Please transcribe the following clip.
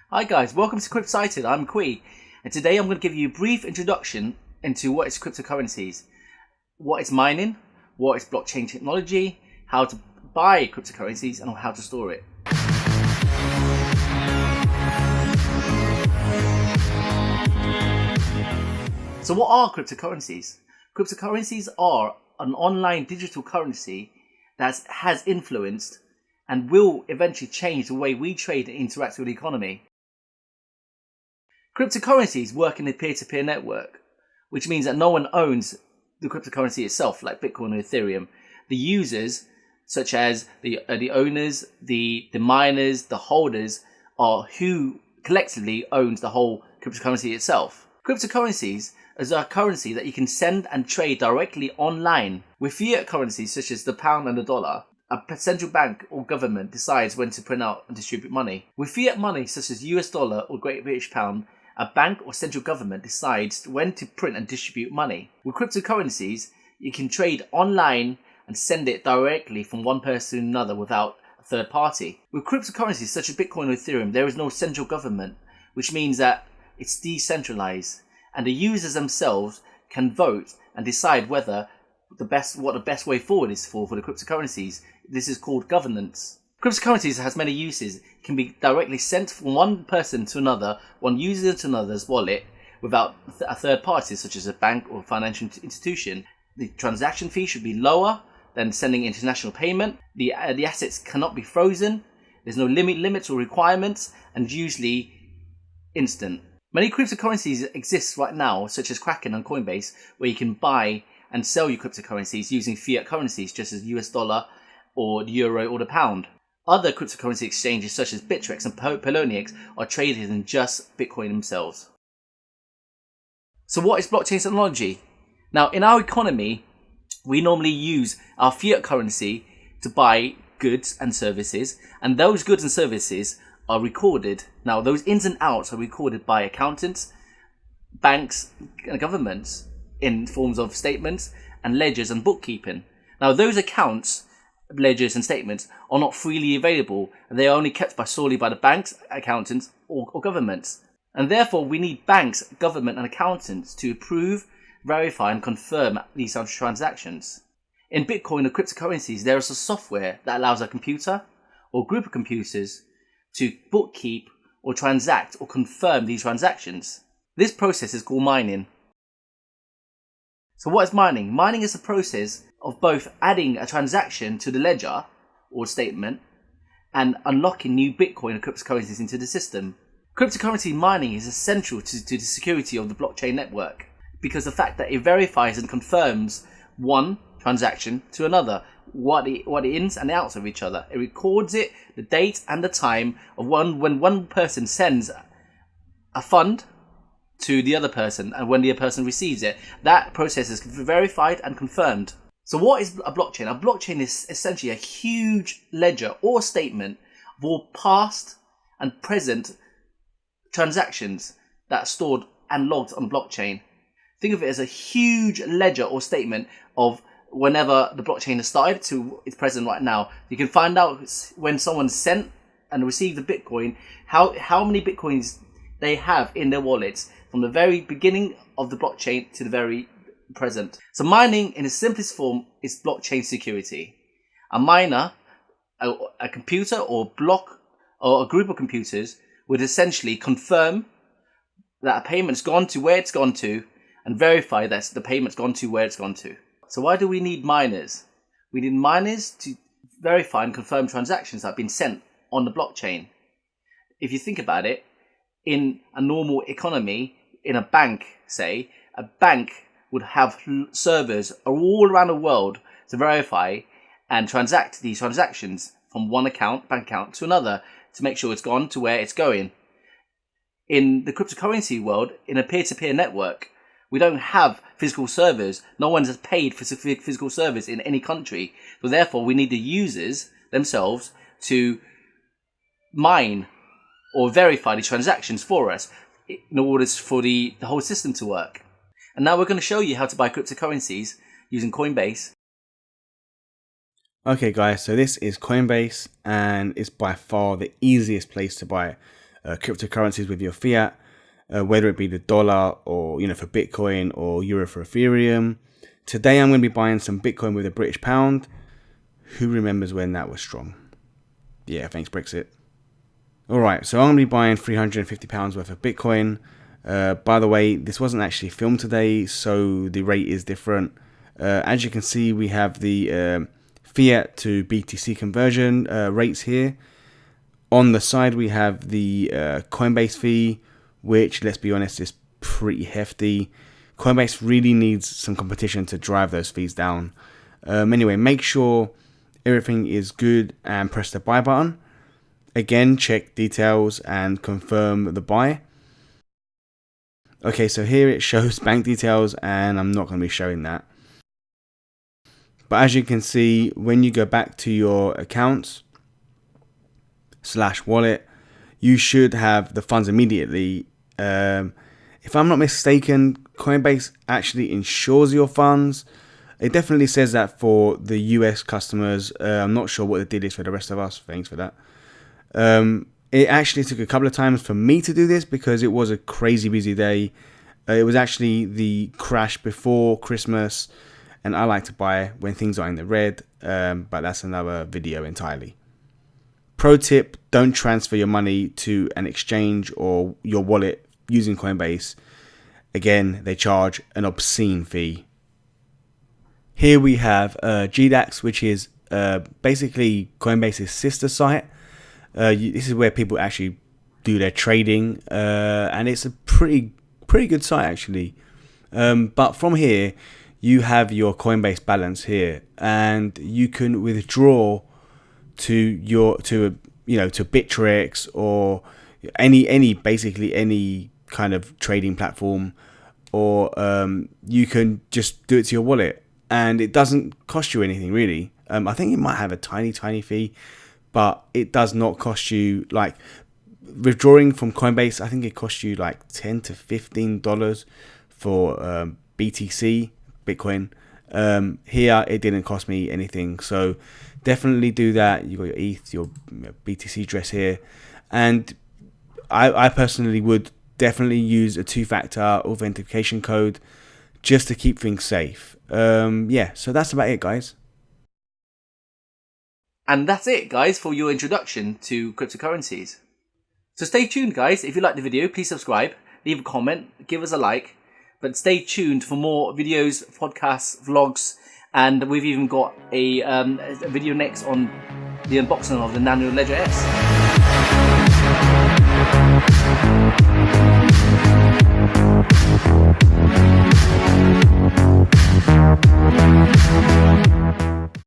Hi guys, welcome to Cryptocurrencies. I'm Kui, and today I'm going to give you a brief introduction into what is cryptocurrencies, what is mining, what is blockchain technology, how to buy cryptocurrencies, and how to store it. So what are cryptocurrencies? Cryptocurrencies are an online digital currency that has influenced and will eventually change the way we trade and interact with the economy. Cryptocurrencies work in a peer-to-peer network, which means that no one owns the cryptocurrency itself, like Bitcoin or Ethereum. The users, such as the owners, the miners, the holders, are who collectively owns the whole cryptocurrency itself. Cryptocurrencies is a currency that you can send and trade directly online. With fiat currencies such as the pound and the dollar, a central bank or government decides when to print out and distribute money. With fiat money such as US dollar or Great British pound, a bank or central government decides when to print and distribute money. With cryptocurrencies, you can trade online and send it directly from one person to another without a third party. With cryptocurrencies such as Bitcoin or Ethereum, there is no central government, which means that it's decentralized, and the users themselves can vote and decide whether what the best way forward is for the cryptocurrencies. This is called governance. Cryptocurrencies has many uses. It can be directly sent from one person to another, one user to another's wallet, without a third party, such as a bank or financial institution. The transaction fee should be lower than sending international payment. The assets cannot be frozen. There's no limits or requirements, and usually instant. Many cryptocurrencies exist right now, such as Kraken and Coinbase, where you can buy and sell your cryptocurrencies using fiat currencies, just as US dollar or the euro or the pound. Other cryptocurrency exchanges such as Bittrex and Poloniex are traded in just Bitcoin themselves. So what is blockchain technology? Now, in our economy, we normally use our fiat currency to buy goods and services, and those goods and services are recorded. Now, those ins and outs are recorded by accountants, banks, and governments in forms of statements and ledgers and bookkeeping. Now, those accounts, ledgers and statements are not freely available, and they are only kept solely by the banks, accountants, or governments. And therefore, we need banks, government, and accountants to approve, verify, and confirm these transactions. In Bitcoin or cryptocurrencies, there is a software that allows a computer or group of computers to bookkeep or transact or confirm these transactions. This process is called mining. So what is mining? Mining is a process of both adding a transaction to the ledger or statement and unlocking new Bitcoin and cryptocurrencies into the system. Cryptocurrency mining is essential to the security of the blockchain network because the fact that it verifies and confirms one transaction to another, what the ins and outs of each other. It records it, the date and the time of when one person sends a fund to the other person and when the other person receives it. That process is verified and confirmed. So what is a blockchain? A blockchain is essentially a huge ledger or statement of all past and present transactions that are stored and logged on the blockchain. Think of it as a huge ledger or statement of whenever the blockchain has started to its present right now. You can find out when someone sent and received the Bitcoin, how many Bitcoins they have in their wallets from the very beginning of the blockchain to the very present. So mining in its simplest form is blockchain security. A miner, a computer or block or a group of computers would essentially confirm that a payment's gone to where it's gone to and verify that the payment's gone to where it's gone to. So why do we need miners? We need miners to verify and confirm transactions that have been sent on the blockchain. If you think about it, in a normal economy, in a bank, say, a bank would have servers all around the world to verify and transact these transactions from one bank account to another to make sure it's gone to where it's going. In the cryptocurrency world, in a peer-to-peer network, we don't have physical servers. No one has paid for physical servers in any country. So therefore, we need the users themselves to mine or verify the transactions for us in order for the whole system to work. And now we're going to show you how to buy cryptocurrencies using Coinbase. Okay guys, so this is Coinbase and it's by far the easiest place to buy cryptocurrencies with your fiat, whether it be the dollar or, for Bitcoin or euro for Ethereum. Today I'm going to be buying some Bitcoin with a British pound. Who remembers when that was strong? Yeah, thanks Brexit. Alright, so I'm going to be buying £350 worth of Bitcoin. By the way, this wasn't actually filmed today, so the rate is different. As you can see, we have the fiat to BTC conversion rates here. On the side, we have the Coinbase fee, which, let's be honest, is pretty hefty. Coinbase really needs some competition to drive those fees down. Anyway, make sure everything is good and press the buy button. Again, check details and confirm the buy. Okay, so here it shows bank details, and I'm not going to be showing that. But as you can see, when you go back to your accounts / wallet, you should have the funds immediately. If I'm not mistaken, Coinbase actually insures your funds. It definitely says that for the US customers. I'm not sure what the deal is for the rest of us. Thanks for that. It actually took a couple of times for me to do this because it was a crazy busy day. It was actually the crash before Christmas, and I like to buy when things are in the red, but that's another video entirely. Pro tip, don't transfer your money to an exchange or your wallet using Coinbase. Again, they charge an obscene fee. Here we have GDAX, which is basically Coinbase's sister site. This is where people actually do their trading, and it's a pretty good site actually. But from here, you have your Coinbase balance here, and you can withdraw to Bittrex or basically any kind of trading platform, or you can just do it to your wallet, and it doesn't cost you anything really. I think it might have a tiny fee, but it does not cost you, like withdrawing from Coinbase, I think it costs you like $10 to $15 for BTC, Bitcoin. Here it didn't cost me anything, so definitely do that. You got your ETH, your BTC address here, and I personally would definitely use a 2-factor authentication code just to keep things safe. Yeah, so that's about it, guys. And that's it, guys, for your introduction to cryptocurrencies. So stay tuned, guys. If you like the video, please subscribe, leave a comment, give us a like. But stay tuned for more videos, podcasts, vlogs, and we've even got a video next on the unboxing of the Nano Ledger S.